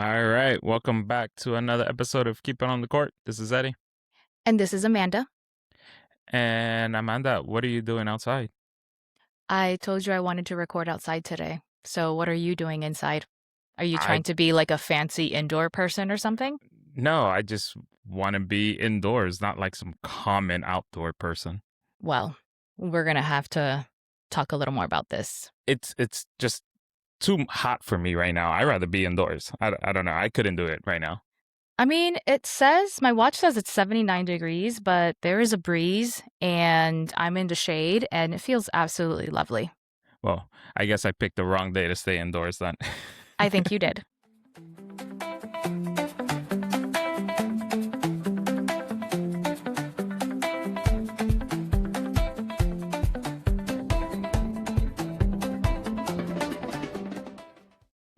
All right, welcome back to another episode of Keep It on the Court. This is Eddie. And this is Amanda. And Amanda, what are you doing outside? I told you I wanted to record outside today. So what are you doing inside? Are you I trying to be like a fancy indoor person or something? No, I just want to be indoors, not like some common outdoor person. Well, we're going to have to talk a little more about this. It's just too hot for me right now. I'd rather be indoors. I don't know. I couldn't do it right now. I mean, my watch says it's 79 degrees, but there is a breeze and I'm in the shade and it feels absolutely lovely. Well, I guess I picked the wrong day to stay indoors then. I think you did.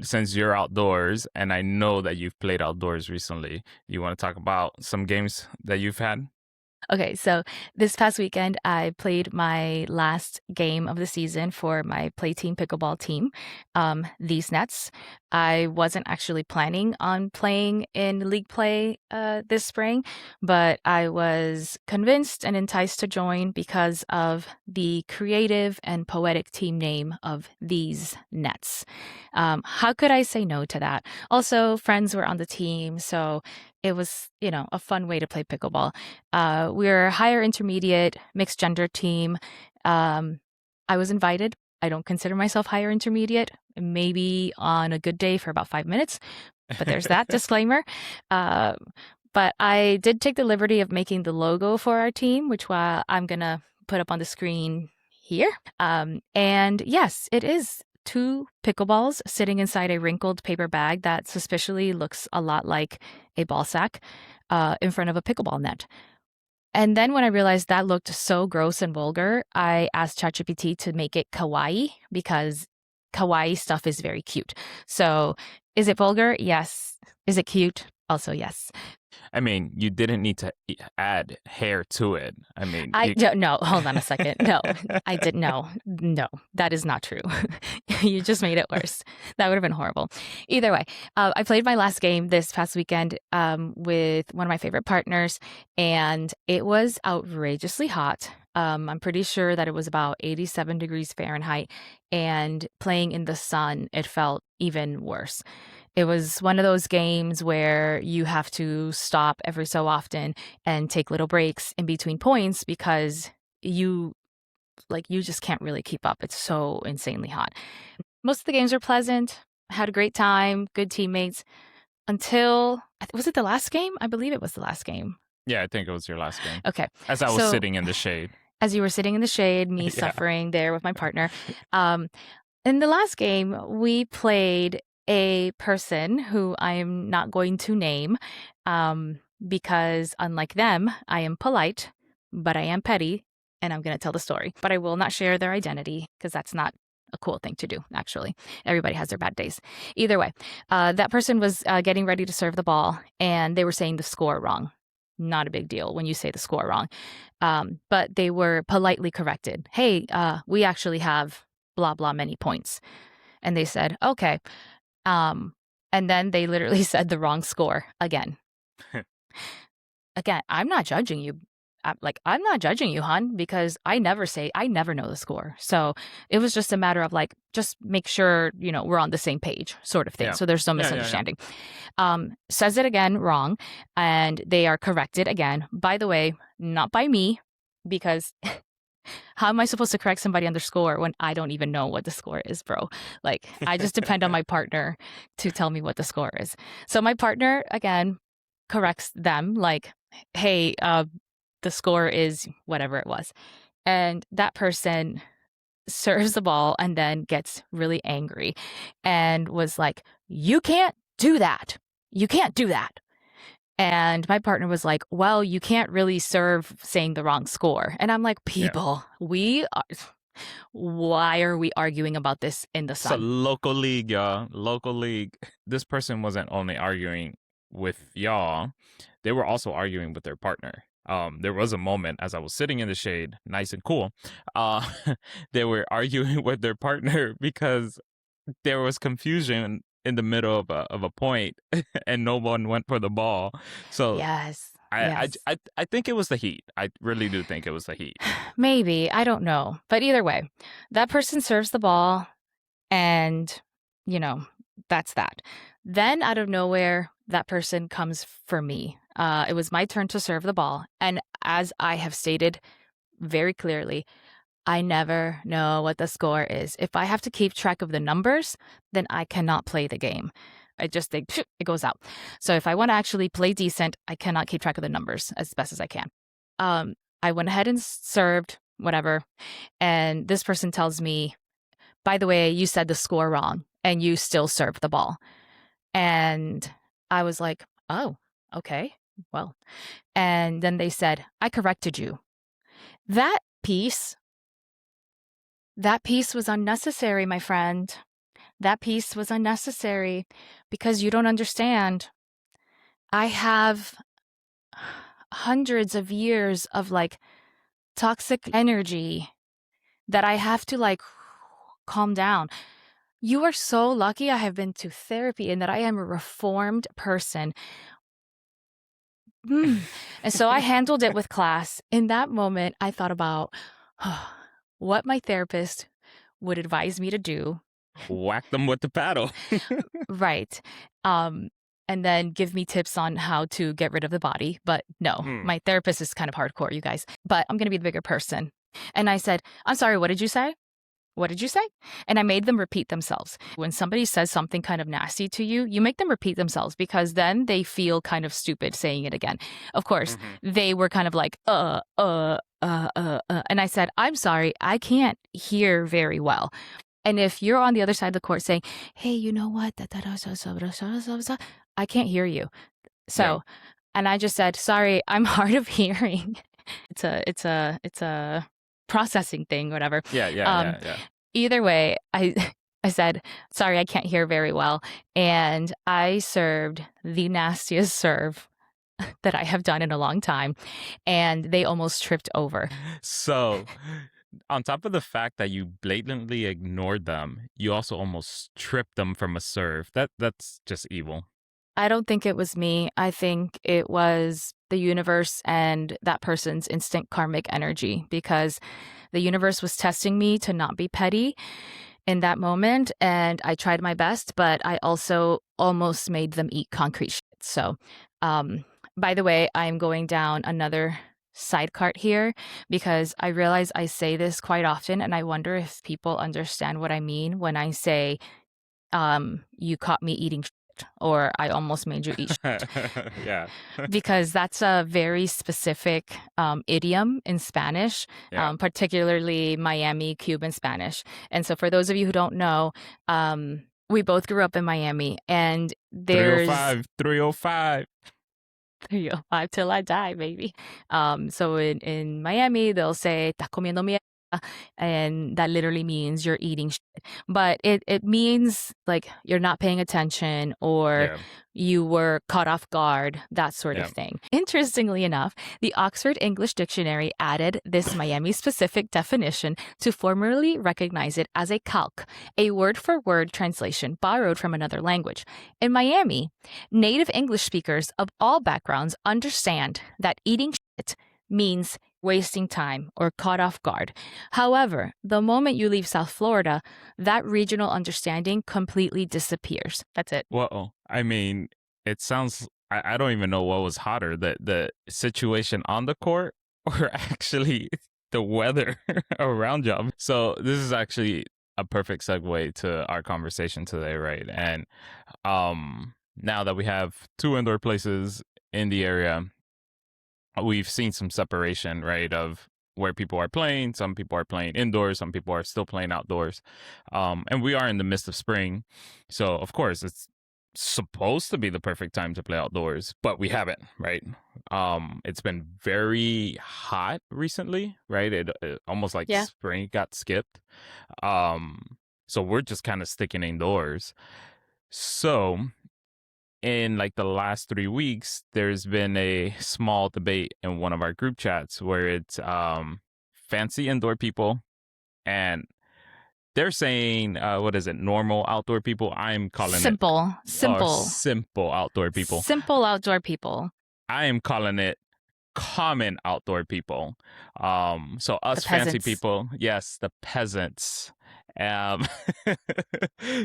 Since you're outdoors and I know that you've played outdoors recently, you want to talk about some games that you've had? Okay, so this past weekend, I played my last game of the season for my play team pickleball team, these Nets. I wasn't actually planning on playing in league play this spring, but I was convinced and enticed to join because of the creative and poetic team name of these Nets. How could I say no to that? Also, friends were on the team, so it was, a fun way to play pickleball. We're a higher intermediate mixed gender team. I was invited. I don't consider myself higher intermediate, maybe on a good day for about 5 minutes, but there's that disclaimer. Uh, but I did take the liberty of making the logo for our team, which I'm going to put up on the screen here. And yes, it is two pickleballs sitting inside a wrinkled paper bag that suspiciously looks a lot like a ball sack in front of a pickleball net. And then when I realized that looked so gross and vulgar, I asked ChatGPT to make it kawaii because kawaii stuff is very cute. So is it vulgar? Yes. Is it cute? Also, yes. I mean, you didn't need to add hair to it. I mean, I don't no, hold on a second. No, I didn't. No, that is not true. You just made it worse. That would have been horrible. Either way, I played my last game this past weekend with one of my favorite partners, and it was outrageously hot. I'm pretty sure that it was about 87 degrees Fahrenheit, and playing in the sun, it felt even worse. It was one of those games where you have to stop every so often and take little breaks in between points because you just can't really keep up. It's so insanely hot. Most of the games were pleasant. Had a great time, good teammates until was it the last game? I believe it was the last game. yeah, I think it was your last game. Okay. As I was So sitting in the shade. as you were sitting in the shade, me Yeah. suffering there with my partner, um, in the last game, we played a person who I am not going to name because, unlike them, I am polite, but I am petty, and I'm going to tell the story. But I will not share their identity because that's not a cool thing to do, actually. Everybody has their bad days. Either way, that person was getting ready to serve the ball, and they were saying the score wrong. Not a big deal when you say the score wrong. But they were politely corrected. Hey, we actually have blah, blah, many points. And they said, okay. And then they literally said the wrong score again. Again, I'm not judging you. I'm not judging you, hon, because I never know the score. So it was just a matter of just make sure, we're on the same page sort of thing. Yeah. So there's no Yeah, yeah, yeah. misunderstanding. Says it again wrong, and they are corrected again. By the way, not by me, because how am I supposed to correct somebody on their score when I don't even know what the score is, bro? I just depend on my partner to tell me what the score is. So my partner, again, corrects them hey, the score is whatever it was. And that person serves the ball and then gets really angry and was like, you can't do that. You can't do that. And my partner was like, well, you can't really serve saying the wrong score. And I'm like, Yeah. people, why are we arguing about this in the It's a sun? local league, y'all. Local league. This person wasn't only arguing with y'all, they were also arguing with their partner. There was a moment as I was sitting in the shade, nice and cool. Uh, they were arguing with their partner because there was confusion in the middle of a point and no one went for the ball. So Yes. I I Yes. I, I think it was the heat. I really do think it was the heat. Maybe. I don't know. But either way, that person serves the ball and, you know, that's that. Then out of nowhere, that person comes for me. It was my turn to serve the ball. And as I have stated very clearly, I never know what the score is. If I have to keep track of the numbers, then I cannot play the game. I just think it goes out. So if I want to actually play decent, I cannot keep track of the numbers as best as I can. I went ahead and served whatever, and this person tells me, "By the way, you said the score wrong, and you still served the ball." And I was like, "Oh, okay, well." And then they said, "I corrected you." That piece That piece was unnecessary, my friend. That piece was unnecessary because you don't understand. I have hundreds of years of like toxic energy that I have to like calm down. You are so lucky I have been to therapy and that I am a reformed person. And so I handled it with class. In that moment, I thought about what my therapist would advise me to do. Whack them with the paddle. Right. Um, and then give me tips on how to get rid of the body. But no, Mm. my therapist is kind of hardcore, you guys. But I'm going to be the bigger person. And I said, I'm sorry, what did you say? What did you say? And I made them repeat themselves. When somebody says something kind of nasty to you, you make them repeat themselves because then they feel kind of stupid saying it again. Of course, Hmm. they were kind of like, And I said, I'm sorry, I can't hear very well. And if you're on the other side of the court saying, "Hey, you know what? I can't hear you." Yeah. So, and I just said, "Sorry, I'm hard of hearing." It's a processing thing, whatever. Yeah. Yeah. Um, Yeah. Yeah. Either way, I I said, "Sorry, I can't hear very well," and I served the nastiest serve that I have done in a long time, and they almost tripped over. So, on top of the fact that you blatantly ignored them, you also almost stripped them from a serve. That's just evil. I don't think it was me. I think it was the universe and that person's instant karmic energy because the universe was testing me to not be petty in that moment. And I tried my best, but I also almost made them eat concrete shit. So, um, by the way, I'm going down another side cart here because I realize I say this quite often. And I wonder if people understand what I mean when I say, you caught me eating shit, or I almost made you eat shit, Yeah. because that's a very specific idiom in Spanish, Yeah. particularly Miami Cuban Spanish. And so, for those of you who don't know, we both grew up in Miami, and there's 305. 305. 305 till I die, baby. So in Miami, they'll say, "Estás comiendo mierda," and that literally means you're eating shit. But it means like you're not paying attention or Yeah. you were caught off guard, that sort of Yeah. thing. Interestingly enough, the Oxford English Dictionary added this Miami specific definition to formally recognize it as a calque, a word for word translation borrowed from another language. In Miami, native English speakers of all backgrounds understand that eating shit means wasting time or caught off guard. However, the moment you leave South Florida, that regional understanding completely disappears. That's it. Well, I mean, it sounds. I don't even know what was hotter, the situation on the court or actually the weather around you. So this is actually a perfect segue to our conversation today, right? And now that we have two indoor places in the area, we've seen some separation, right, of where people are playing. Some people are playing indoors, some people are still playing outdoors. And we are in the midst of spring. So, of course, it's supposed to be the perfect time to play outdoors, but we haven't, right? It's been very hot recently, right? It almost like Yeah. spring got skipped. So we're just kind of sticking indoors. So in like the last 3 weeks, there's been a small debate in one of our group chats where it's fancy indoor people and they're saying, what is it, normal outdoor people? I'm calling it, Simple, or simple, simple outdoor people. simple outdoor people. I am calling it common outdoor people. So The us fancy peasants. people, yes, the peasants. Um,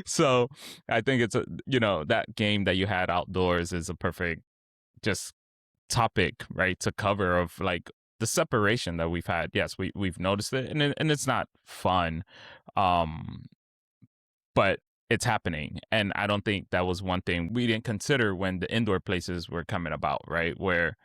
so I think it's that game that you had outdoors is a perfect just topic, right, to cover of like the separation that we've had. Yes, we've noticed it, and it's not fun. Um, but it's happening. And I don't think that was one thing we didn't consider when the indoor places were coming about, right? Where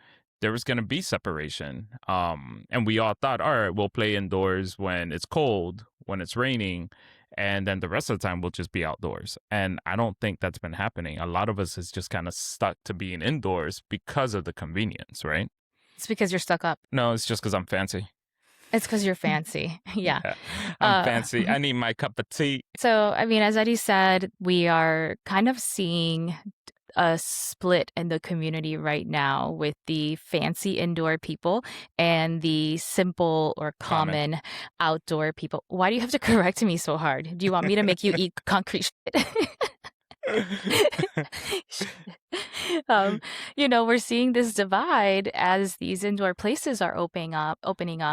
there was going to be separation. And we all thought, all right, we'll play indoors when it's cold, when it's raining, and then the rest of the time we'll just be outdoors. And I don't think that's been happening. A lot of us is just kind of stuck to being indoors because of the convenience, right? It's because you're stuck up. No, it's just because I'm fancy. It's because you're fancy. Yeah. Yeah, I'm Uh, fancy. I need my cup of tea. so, I mean, as Eddie said, we are kind of seeing a split in the community right now with the fancy indoor people and the simple or Common. common outdoor people. Why do you have to correct me so hard? Do you want me to make you eat concrete shit? um, we're seeing this divide as these indoor places are opening up,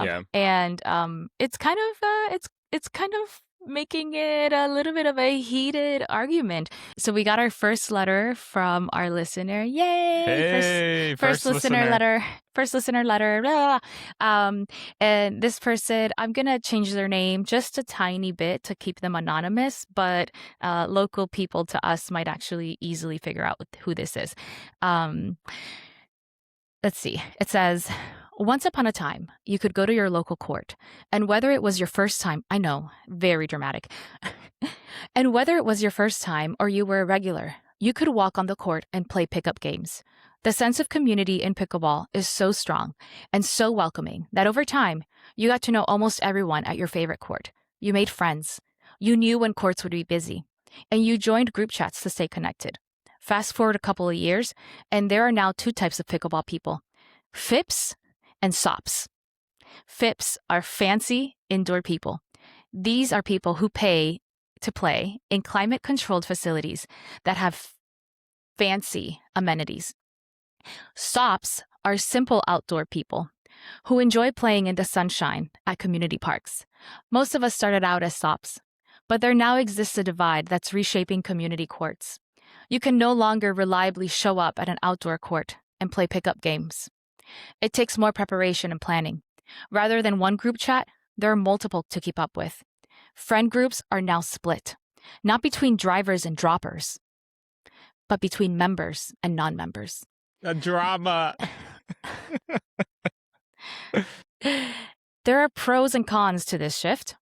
Yeah. and it's kind of it's kind of making it a little bit of a heated argument. So we got our first letter from our listener. Yay! Hey, First first listener listener. letter. First listener letter. Blah, blah, blah. And this person, I'm gonna change their name just a tiny bit to keep them anonymous, but local people to us might actually easily figure out who this is. Um, let's see. It says, once upon a time, you could go to your local court, and whether it was your first time, I know, very dramatic, and whether it was your first time or you were a regular, you could walk on the court and play pickup games. The sense of community in pickleball is so strong and so welcoming that over time, you got to know almost everyone at your favorite court. You made friends. You knew when courts would be busy, and you joined group chats to stay connected. Fast forward a couple of years, and there are now two types of pickleball people: FIPS and SOPs. FIPS are fancy indoor people. These are people who pay to play in climate controlled facilities that have fancy amenities. SOPs are simple outdoor people who enjoy playing in the sunshine at community parks. Most of us started out as SOPs, but there now exists a divide that's reshaping community courts. You can no longer reliably show up at an outdoor court and play pickup games. It takes more preparation and planning. Rather than one group chat, there are multiple to keep up with. Friend groups are now split, not between drivers and droppers, but between members and non-members. A drama. There are pros and cons to this shift.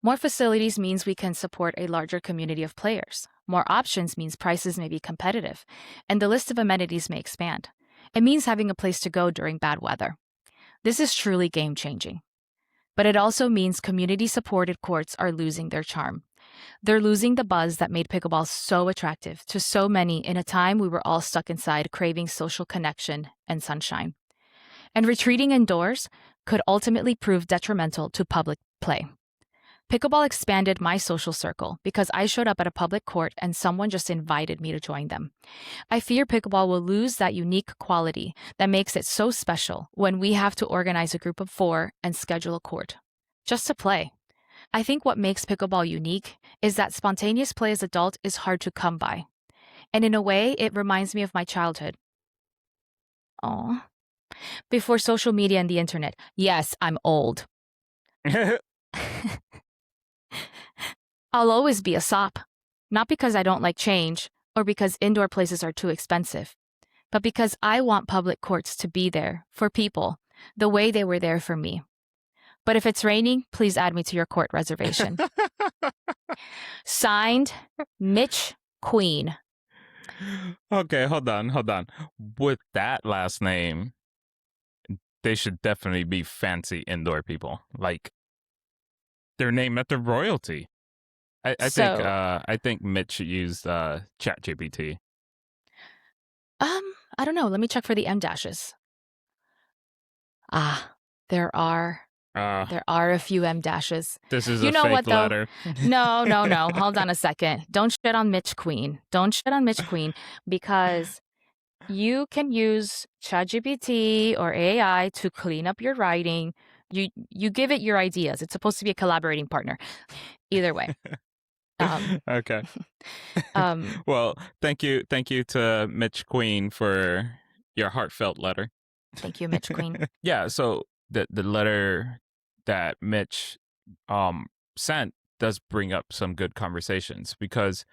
More facilities means we can support a larger community of players. More options means prices may be competitive, and the list of amenities may expand. It means having a place to go during bad weather. This is truly game-changing. But it also means community-supported courts are losing their charm. They're losing the buzz that made pickleball so attractive to so many in a time we were all stuck inside craving social connection and sunshine. And retreating indoors could ultimately prove detrimental to public play. Pickleball expanded my social circle because I showed up at a public court and someone just invited me to join them. I fear pickleball will lose that unique quality that makes it so special when we have to organize a group of 4 and schedule a court just to play. I think what makes pickleball unique is that spontaneous play as adult is hard to come by. And in a way, it reminds me of my childhood. Aw. Before social media and the internet. Yes, I'm old. I'll always be a sop. Not because I don't like change or because indoor places are too expensive, but because I want public courts to be there for people the way they were there for me. But if it's raining, please add me to your court reservation. Signed, Mitch Queen. Okay, hold on. With that last name, they should definitely be fancy indoor people. Like they're named after royalty. So, I think Mitch used ChatGPT. I don't know. Let me check for the M dashes. Ah, there are. Uh, There are a few M dashes. this is You a know fake what though? letter. No, no, no. Hold on a second. Don't shit on Mitch Queen. Don't shit on Mitch Queen because you can use ChatGPT or AI to clean up your writing. You give it your ideas. It's supposed to be a collaborating partner. Either way. Um, Okay. um, Well, thank you to Mitch Queen for your heartfelt letter. thank you, Mitch Queen. Yeah, so the letter that Mitch um sent does bring up some good conversations because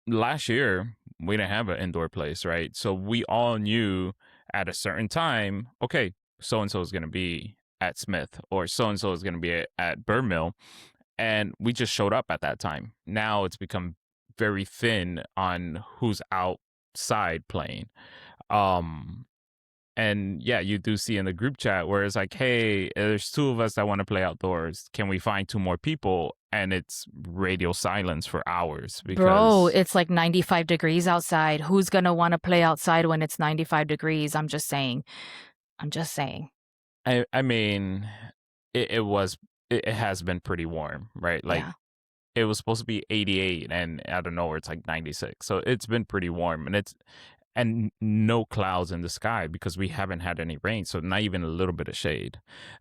last year we didn't have an indoor place, right? So we all knew at a certain time, okay, so and so is going to be at Smith or so and so is going to be at Burr Mill, and we just showed up at that time. Now it's become very thin on who's outside playing. Um and yeah, you do see in the group chat where it's like, hey, there's two of us that want to play outdoors. Can we find two more people? And it's radio silence for hours Bro, because it's like 95 degrees outside. Who's gonna want to play outside when it's 95 degrees? I'm just saying. I'm just saying. I mean, it was it has been pretty warm, right? Like Yeah. it was supposed to be 88 and I don't know where it's like 96. So it's been pretty warm and no clouds in the sky because we haven't had any rain, so not even a little bit of shade.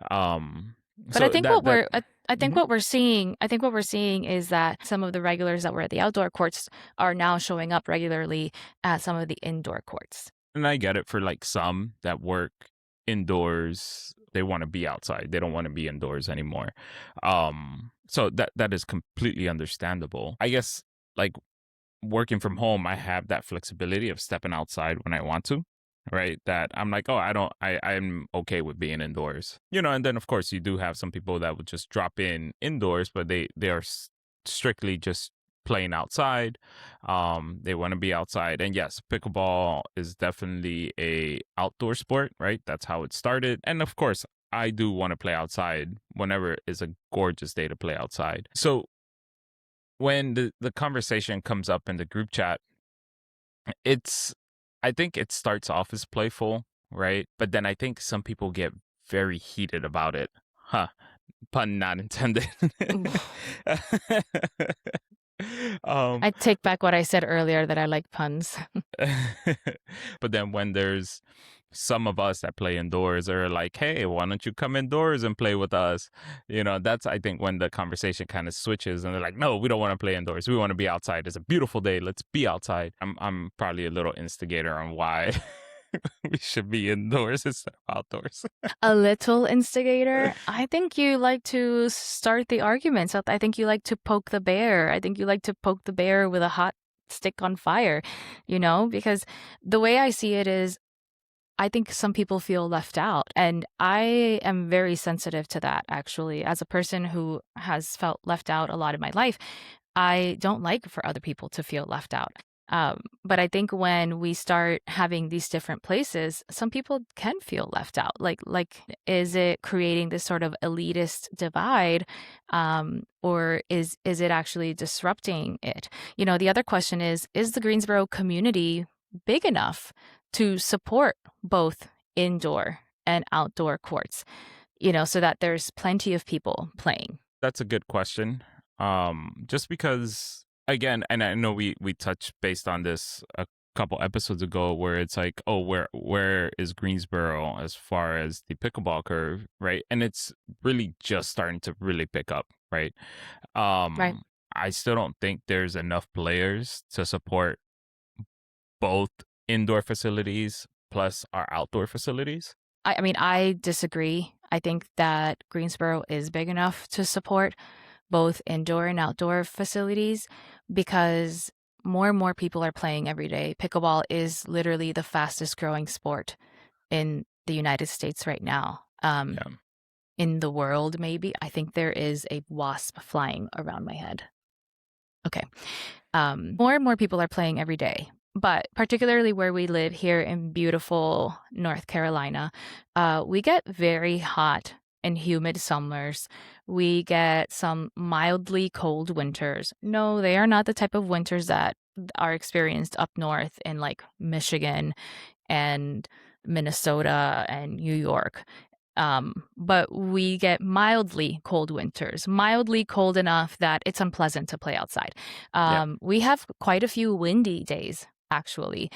Um But I so think that I think mhm. what we're seeing, I think what we're seeing is that some of the regulars that were at the outdoor courts are now showing up regularly at some of the indoor courts. And I get it for like some that work indoors, they want to be outside. They don't want to be indoors anymore. So that is completely understandable. I guess like working from home, I have that flexibility of stepping outside when I want to, right? That I'm like, oh, I'm okay with being indoors, and then of course you do have some people that would just drop in indoors, but they are strictly just playing outside. They want to be outside. And yes, pickleball is definitely a outdoor sport, right? That's how it started. And of course, I do want to play outside whenever it's a gorgeous day to play outside. So when the conversation comes up in the group chat, it's I think it starts off as playful, right? But then I think some people get very heated about it. Huh. Pun not intended. um I take back what I said earlier that I like puns. but then when there's some of us that play indoors are like, hey, why don't you come indoors and play with us? That's I think when the conversation kind of switches and they're like, no, we don't want to play indoors. We want to be outside. It's a beautiful day. Let's be outside. I'm probably a little instigator on why we should be indoors instead of outdoors. A little instigator. I think you like to start the arguments. I think you like to poke the bear. I think you like to poke the bear with a hot stick on fire, because the way I see it is I think some people feel left out. And I am very sensitive to that, actually. As a person who has felt left out a lot in my life, I don't like for other people to feel left out. But I think when we start having these different places, some people can feel left out. Like, is it creating this sort of elitist divide, or is it actually disrupting it? The other question is the Greensboro community big enough to support both indoor and outdoor courts, so that there's plenty of people playing? That's a good question. Just because again, and I know we touched based on this a couple episodes ago where it's like, oh, where is Greensboro as far as the pickleball curve, right? And it's really just starting to really pick up, right? Right. I still don't think there's enough players to support both indoor facilities plus our outdoor facilities. I mean, I disagree. I think that Greensboro is big enough to support both indoor and outdoor facilities because more and more people are playing every day. Pickleball is literally the fastest growing sport in the United States right now. Yeah. In the world, maybe. I think there is a wasp flying around my head. Okay. More and more people are playing every day, but particularly where we live here in beautiful North Carolina, we get very hot and humid summers. We get some mildly cold winters. No, they are not the type of winters that are experienced up north in like Michigan and Minnesota and New York. But we get mildly cold winters, mildly cold enough that it's unpleasant to play outside. Yeah. We have quite a few windy days, actually.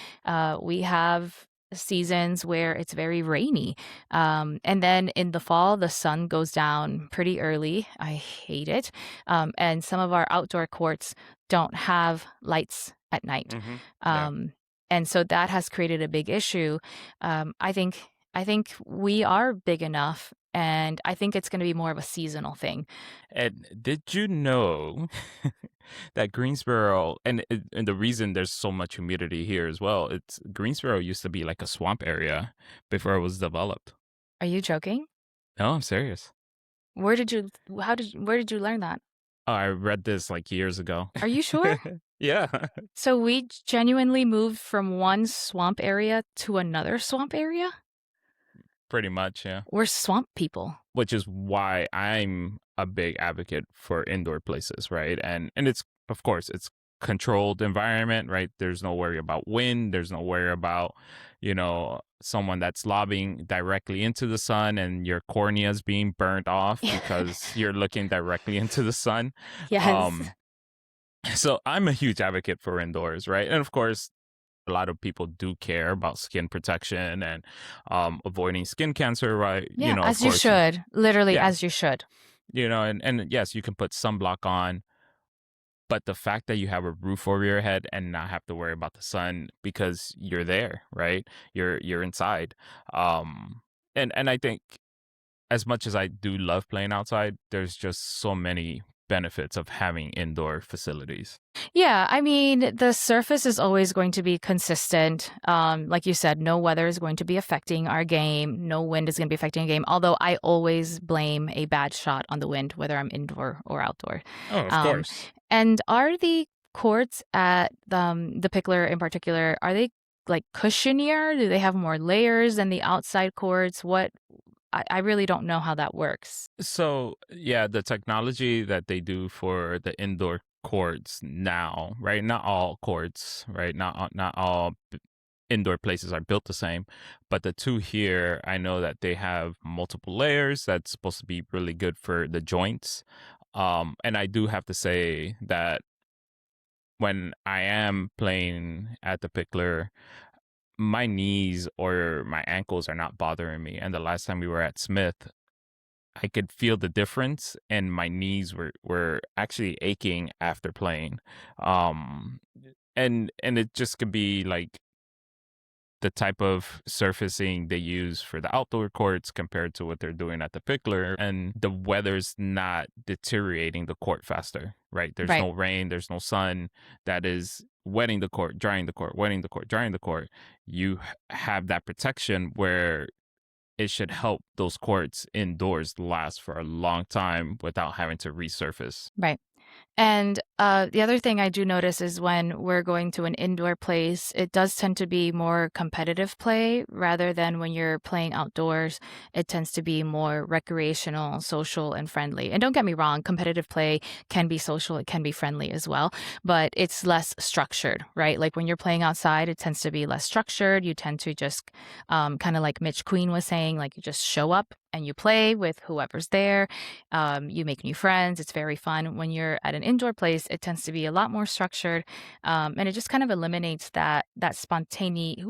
We have seasons where it's very rainy. And then in the fall, the sun goes down pretty early. I hate it. And some of our outdoor courts don't have lights at night. Hmm. Yeah. Um, and so that has created a big issue. I think we are big enough, and I think it's going to be more of a seasonal thing. And did you know that Greensboro, and the reason there's so much humidity here as well, it's Greensboro used to be like a swamp area before it was developed. Are you joking? No, I'm serious. Where did you learn that? Oh, I read this like years ago. Are you sure? Yeah, So we genuinely moved from one swamp area to another swamp area? pretty much. Yeah. We're swamp people. Which is why I'm a big advocate for indoor places, right? And it's, of course, it's controlled environment, right? There's no worry about wind, there's no worry about, someone that's lobbing directly into the sun and your corneas being burnt off because you're looking directly into the sun. Yes. Um so I'm a huge advocate for indoors, right? And of course, a lot of people do care about skin protection and avoiding skin cancer, right? Yeah, Of as you course, should. Literally, yeah, as you should. and yes, you can put sunblock on, but the fact that you have a roof over your head and not have to worry about the sun because you're there, right? You're inside. And I think as much as I do love playing outside, there's just so many benefits of having indoor facilities. Yeah, I mean, the surface is always going to be consistent. Like you said, no weather is going to be affecting our game. No wind is going to be affecting a game. Although I always blame a bad shot on the wind, whether I'm indoor or outdoor. Oh, of Um, course. and are the courts at the Pickler in particular, are they like cushionier? Do they have more layers than the outside courts? I really don't know how that works. So, yeah, the technology that they do for the indoor courts now, right? Not all courts, right? Not all indoor places are built the same, but the two here, I know that they have multiple layers. That's supposed to be really good for the joints. And I do have to say that when I am playing at the Pickler, my knees or my ankles are not bothering me. And the last time we were at Smith, I could feel the difference, and my knees were actually aching after playing. Um, and it just could be like the type of surfacing they use for the outdoor courts compared to what they're doing at the Pickler, and the weather's not deteriorating the court faster, right? There's Right. no rain, there's no sun that is wetting the court, drying the court, wetting the court, drying the court. You have that protection where it should help those courts indoors last for a long time without having to resurface. Right. And the other thing I do notice is when we're going to an indoor place, it does tend to be more competitive play rather than when you're playing outdoors. It tends to be more recreational, social, and friendly. And don't get me wrong, competitive play can be social, it can be friendly as well, but it's less structured, right? Like when you're playing outside, it tends to be less structured. You tend to just kind of like Mitch Queen was saying, like you just show up and you play with whoever's there. You make new friends. It's very fun. When you're at an indoor place, it tends to be a lot more structured, and it just kind of eliminates that spontaneous.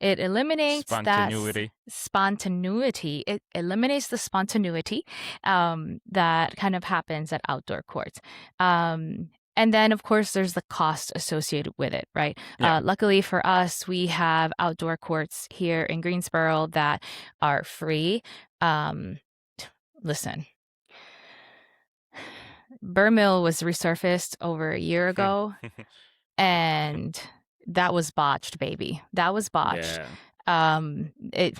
It eliminates that Spontaneity. spontaneity. It eliminates the spontaneity that kind of happens at outdoor courts. And then, of course, there's the cost associated with it, right? Yeah. Luckily for us, we have outdoor courts here in Greensboro that are free. Um, Listen, Burr Mill was resurfaced over a year ago, and that was botched, baby. That was botched. Yeah. Um, it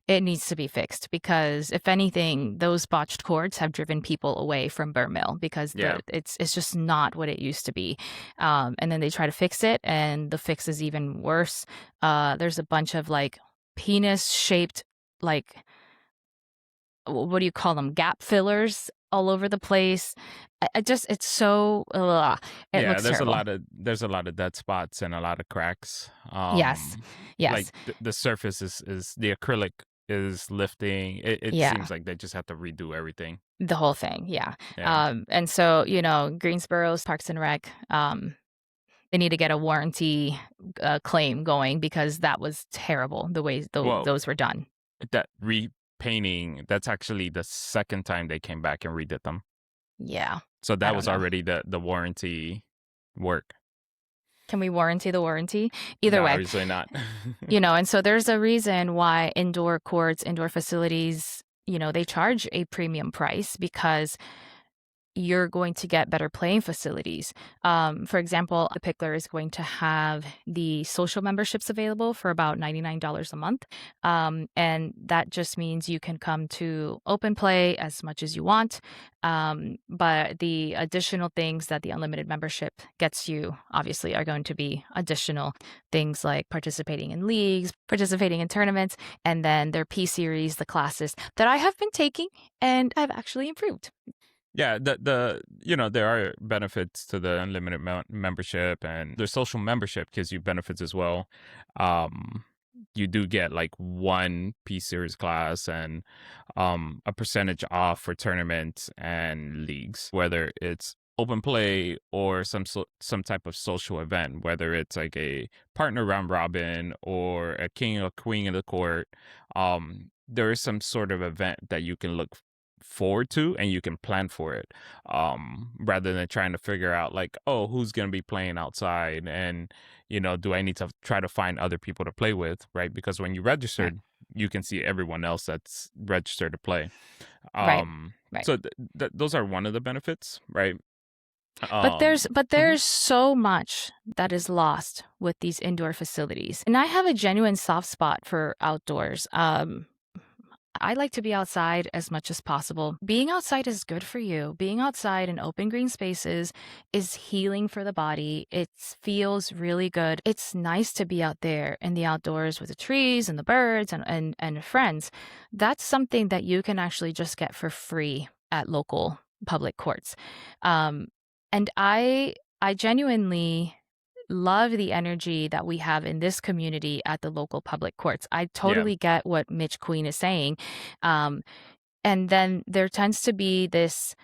it needs to be fixed because if anything, those botched courts have driven people away from Burr Mill because Yeah. it's just not what it used to be. And then they try to fix it, and the fix is even worse. There's a bunch of like penis shaped like what do you call them, gap fillers all over the place. I just it's so ugh, it Yeah, looks terrible. there's a lot of dead spots and a lot of cracks. Yes. Like Yes. the surface is the acrylic is lifting. It Yeah. seems like they just have to redo everything. The whole thing, yeah. Yeah. And so, Greensboro's Parks and Rec, they need to get a warranty claim going because that was terrible the way Well, those were done. that repainting, that's actually the second time they came back and redid them. Yeah. So I that don't was know. already the warranty work. Can we warranty the warranty? Either No, way, obviously not. and so there's a reason why indoor courts, indoor facilities, they charge a premium price because you're going to get better playing facilities. For example, the Pickler is going to have the social memberships available for about $99 a month. And that just means you can come to open play as much as you want. But the additional things that the unlimited membership gets you, obviously, are going to be additional things like participating in leagues, participating in tournaments, and then their P series, the classes that I have been taking and I've actually improved. Yeah, there are benefits to the unlimited membership, and the social membership gives you benefits as well. Um, you do get like one P series class and a percentage off for tournaments and leagues, whether it's open play or some type of social event, whether it's like a partner round robin or a king or queen of the court. There is some sort of event that you can look forward to and you can plan for it, rather than trying to figure out like, oh, who's going to be playing outside, and do I need to try to find other people to play with, right? Because when you Right. registered, you can see everyone else that's registered to play. Right. um Right. so those are one of the benefits, right? But there's but Mhm. there's so much that is lost with these indoor facilities. And I have a genuine soft spot for outdoors. I like to be outside as much as possible. Being outside is good for you. Being outside in open green spaces is healing for the body. It feels really good. It's nice to be out there in the outdoors with the trees and the birds and friends. That's something that you can actually just get for free at local public courts. Um, and I genuinely love the energy that we have in this community at the local public courts. I Yeah. totally get what Mitch Queen is saying. Um, and then there tends to be this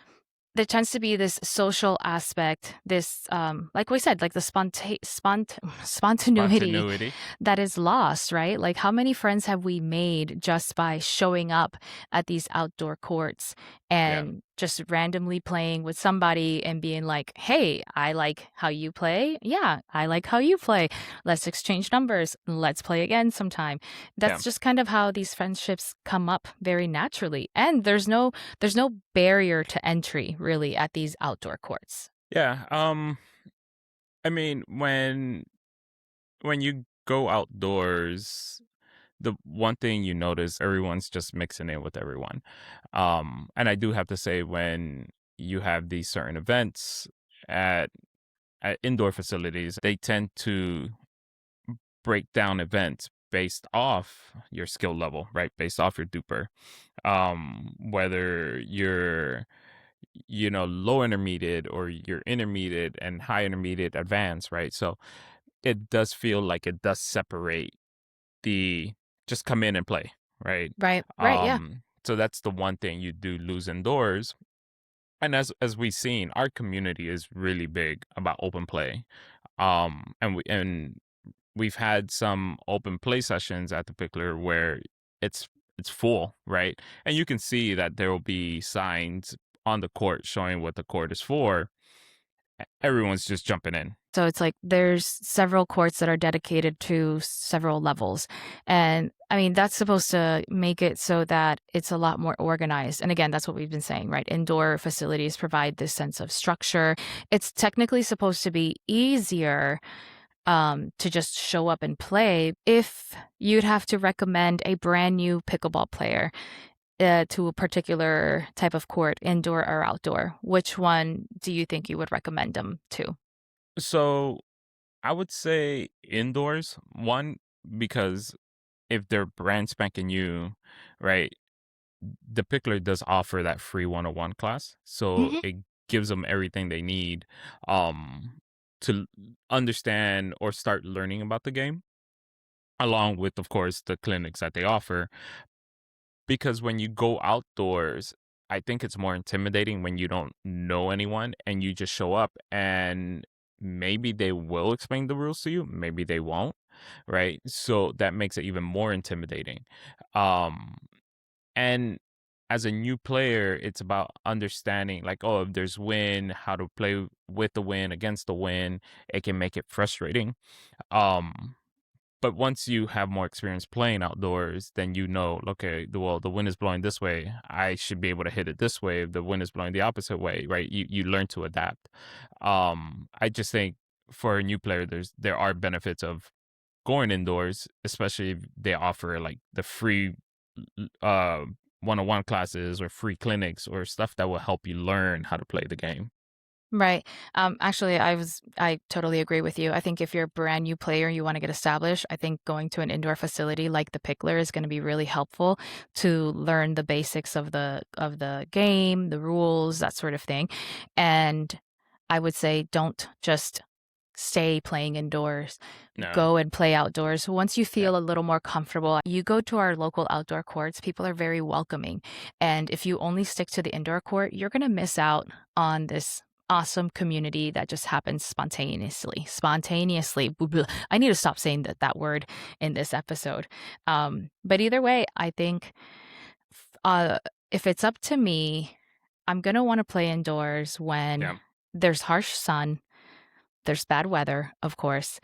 social aspect, this like we said, like the spontaneity Spontaneity. that is lost, right? Like how many friends have we made just by showing up at these outdoor courts Yeah. and just randomly playing with somebody and being like, "Hey, I like how you play. Yeah, I like how you play. Let's exchange numbers. Let's play again sometime." Yeah. That's just kind of how these friendships come up very naturally. And there's no barrier to entry really at these outdoor courts. Yeah. I mean, when you go outdoors, the one thing you notice, everyone's just mixing in with everyone. And I do have to say, when you have these certain events at indoor facilities, they tend to break down events based off your skill level, right? Based off your duper. Whether you're, low intermediate, or you're intermediate and high intermediate advanced, right? So it does feel like it does separate the just come in and play, right? Right. Right. Yeah. So that's the one thing you do lose indoors. And as we've seen, our community is really big about open play. And we've had some open play sessions at the Pickler where it's it's full, right? And you can see that there will be signs on the court showing what the court is for. Everyone's just jumping in. So it's like there's several courts that are dedicated to several levels. And I mean, that's supposed to make it so that it's a lot more organized. And again, that's what we've been saying, right? Indoor facilities provide this sense of structure. It's technically supposed to be easier to just show up and play. If you'd have to recommend a brand new pickleball player to a particular type of court, indoor or outdoor, which one do you think you would recommend them to? So I would say indoors, one, because if they're brand spanking new, right? the Pickler does offer that free 101 class, so Mhm. it gives them everything they need um to understand or start learning about the game, along with, of course, the clinics that they offer. Because when you go outdoors, I think it's more intimidating when you don't know anyone and you just show up, and maybe they will explain the rules to you, maybe they won't, right? So that makes it even more intimidating. Um and as a new player, it's about understanding, like, oh, if there's wind, how to play with the wind, against the wind. It can make it frustrating. Um but once you have more experience playing outdoors, then you know, okay, the wind is blowing this way. I should be able to hit it this way. If the wind is blowing the opposite way, right? You learn to adapt. I just think for a new player, there are benefits of going indoors, especially if they offer like the free uh one-on-one classes or free clinics or stuff that will help you learn how to play the game. Right. Actually, I totally agree with you. I think if you're a brand new player, you want to get established, I think going to an indoor facility like the Pickler is going to be really helpful to learn the basics of the game, the rules, that sort of thing. And I would say don't just stay playing indoors. No. Go and play outdoors. Once you Yeah. feel a little more comfortable, you go to our local outdoor courts. People are very welcoming. And if you only stick to the indoor court, you're going to miss out on this awesome community that just happens spontaneously. Spontaneously. I need to stop saying that word in this episode. But either way, I think uh, if it's up to me, I'm going to want to play indoors when Yeah. there's harsh sun, there's bad weather, of course.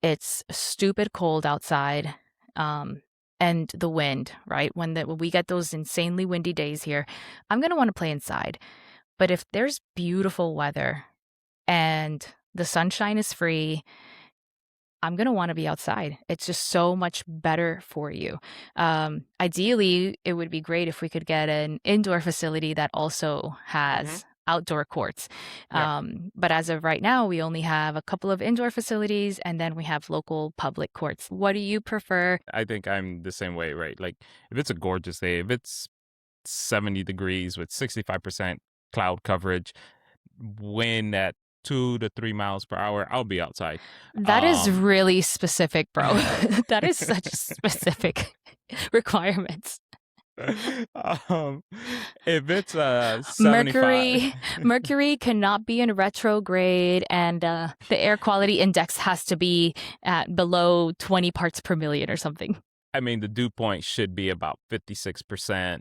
It's stupid cold outside. Um, and the wind, right? When we get those insanely windy days here, I'm gonna want to play inside. But if there's beautiful weather and the sunshine is free, I'm going to want to be outside. It's just so much better for you. Ideally, it would be great if we could get an indoor facility that also Hmm. has outdoor courts. Yeah. But as of right now, we only have a couple of indoor facilities and then we have local public courts. What do you prefer? I think I'm the same way, right? Like, if it's a gorgeous day, if it's 70 degrees with 65% cloud coverage, wind at 2 to 3 miles per hour, I'll be outside. That is Um, really specific, bro. That is such specific requirements. um, if it's 75, Mercury cannot be in retrograde, and the air quality index has to be at below 20 parts per million or something. I mean, the dew point should be about 56%.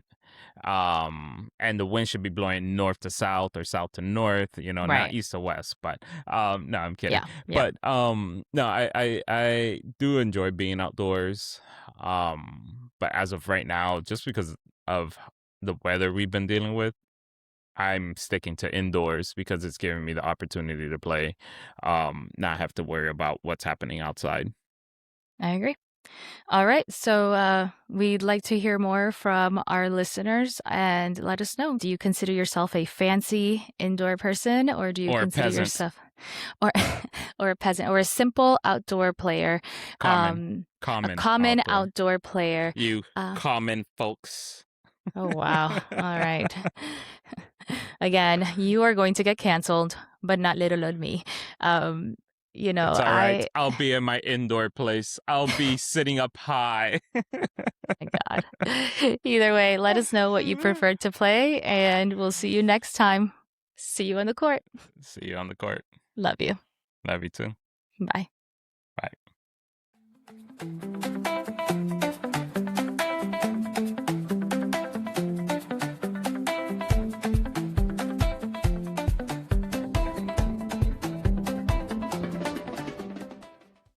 And the wind should be blowing north to south or south to north, not Right. east to west. But no, I'm kidding. Yeah. Yeah. But no, I do enjoy being outdoors. But as of right now, just because of the weather we've been dealing with, I'm sticking to indoors because it's giving me the opportunity to play, not have to worry about what's happening outside. I agree. All right. So we'd like to hear more from our listeners and let us know. Do you consider yourself a fancy indoor person or do you Or consider peasant. yourself or or a peasant or a simple outdoor player, Common. a Common common outdoor. outdoor player? You Uh, common folks. oh wow. All right. Again, you are going to get canceled, but not little old me. Um, It's all right. I I'll be in my indoor place. I'll be sitting up high. my God. Either way, let us know what you prefer to play, and we'll see you next time. See you on the court. See you on the court. Love you. Love you too. Bye. Bye.